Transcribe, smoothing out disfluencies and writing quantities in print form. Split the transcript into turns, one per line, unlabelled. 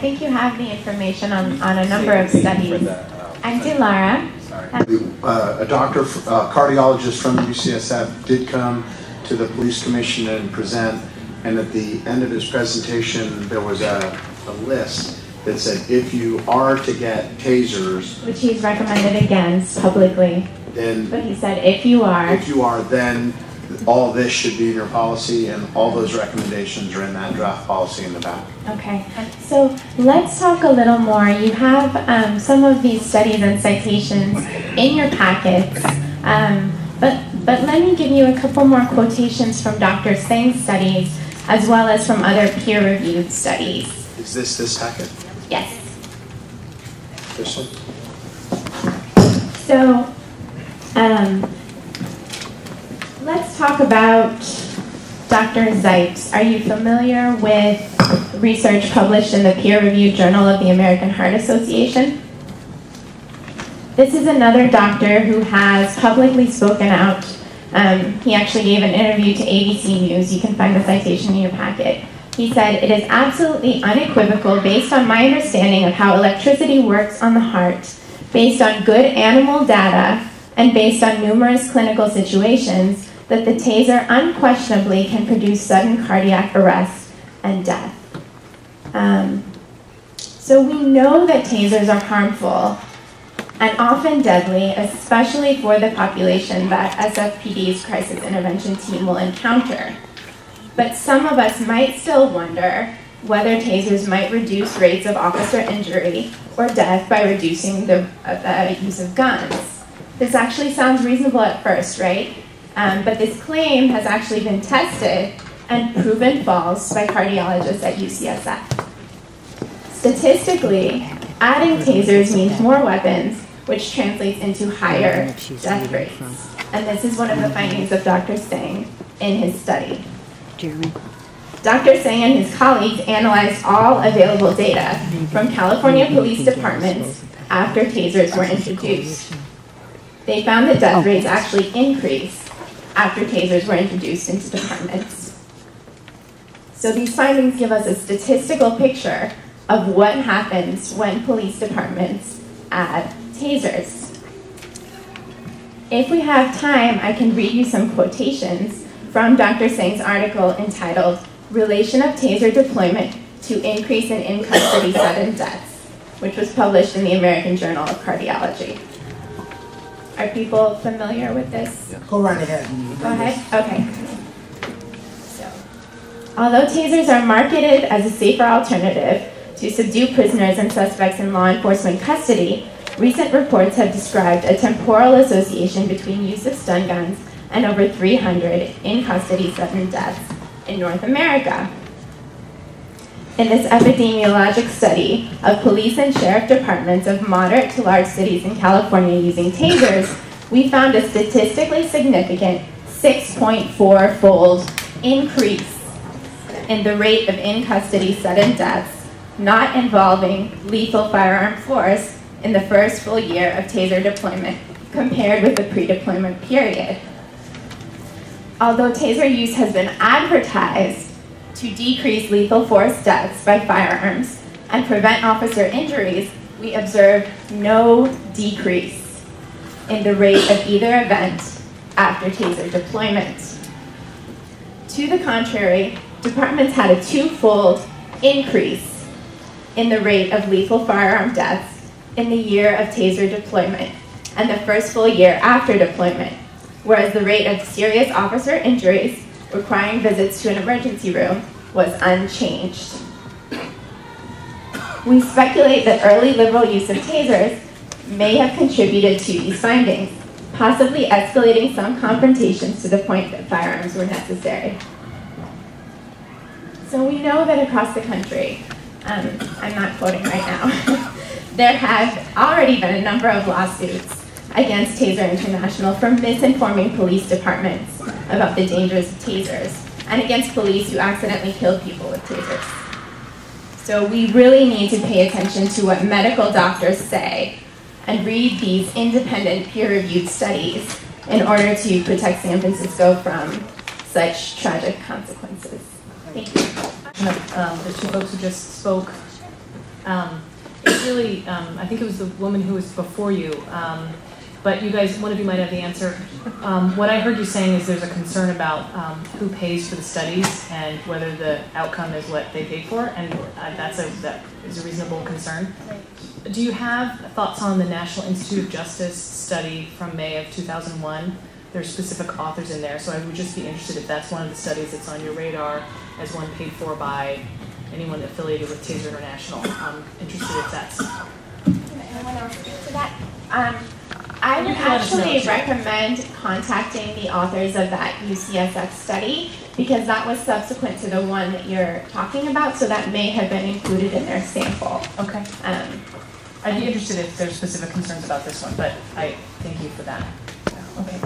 think you have the information on a number of studies. I'm Dilara.
A doctor, cardiologist from UCSF did come to the police commission and present, and at the end of his presentation there was a list that said if you are to get tasers,
which he's recommended against publicly,
then,
but he said if you are,
then all this should be in your policy, and all those recommendations are in that draft policy in the back.
Okay, so let's talk a little more. You have some of these studies and citations in your packets, but let me give you a couple more quotations from Dr. Singh's studies, as well as from other peer-reviewed studies.
Is this packet?
Yes.
This one?
So, let's talk about Dr. Zipes. Are you familiar with research published in the peer-reviewed Journal of the American Heart Association? This is another doctor who has publicly spoken out. He actually gave an interview to ABC News. You can find the citation in your packet. He said, "It is absolutely unequivocal based on my understanding of how electricity works on the heart, based on good animal data, and based on numerous clinical situations, that the taser unquestionably can produce sudden cardiac arrest and death." So we know that tasers are harmful and often deadly, especially for the population that SFPD's crisis intervention team will encounter. But some of us might still wonder whether tasers might reduce rates of officer injury or death by reducing the use of guns. This actually sounds reasonable at first, right? But this claim has actually been tested and proven false by cardiologists at UCSF. Statistically, adding tasers means more weapons, which translates into higher death rates. And this is one of the findings of Dr. Singh in his study. Dr. Singh and his colleagues analyzed all available data from California police departments after tasers were introduced. They found that death rates actually increased after tasers were introduced into departments. So these findings give us a statistical picture of what happens when police departments add tasers. If we have time, I can read you some quotations from Dr. Singh's article entitled "Relation of Taser Deployment to Increase in In-Custody Sudden Deaths," which was published in the American Journal of Cardiology. Are people familiar with this?
Yeah. Go right ahead.
Go ahead? Okay. So, although tasers are marketed as a safer alternative to subdue prisoners and suspects in law enforcement custody, recent reports have described a temporal association between use of stun guns and over 300 in-custody sudden deaths in North America. In this epidemiologic study of police and sheriff departments of moderate to large cities in California using tasers, we found a statistically significant 6.4-fold increase in the rate of in-custody sudden deaths not involving lethal firearm force in the first full year of taser deployment compared with the pre-deployment period. Although taser use has been advertised to decrease lethal force deaths by firearms and prevent officer injuries, we observed no decrease in the rate of either event after taser deployment. To the contrary, departments had a twofold increase in the rate of lethal firearm deaths in the year of taser deployment and the first full year after deployment, whereas the rate of serious officer injuries requiring visits to an emergency room was unchanged. We speculate that early liberal use of tasers may have contributed to these findings, possibly escalating some confrontations to the point that firearms were necessary. So we know that across the country, I'm not quoting right now, there have already been a number of lawsuits against Taser International for misinforming police departments about the dangers of tasers, and against police who accidentally kill people with tasers. So we really need to pay attention to what medical doctors say and read these independent peer-reviewed studies in order to protect San Francisco from such tragic consequences. Thank you.
The two folks who just spoke
It's really, I think it was the woman who was before you, but you guys, one of you might have the answer. What I heard you saying is there's a concern about who pays for the studies and whether the outcome is what they paid for, and that is a reasonable concern. Do you have thoughts on the National Institute of Justice study from May of 2001? There's specific authors in there, so I would just be interested if that's one of the studies that's on your radar as one paid for by anyone affiliated with Taser International. I'm interested if that's...
Anyone else speak to that? I would actually recommend contacting the authors of that UCSF study, because that was subsequent to the one that you're talking about, so that may have been included in their sample.
Okay. I'd be interested if there's specific concerns about this one, but I thank you for that. Okay.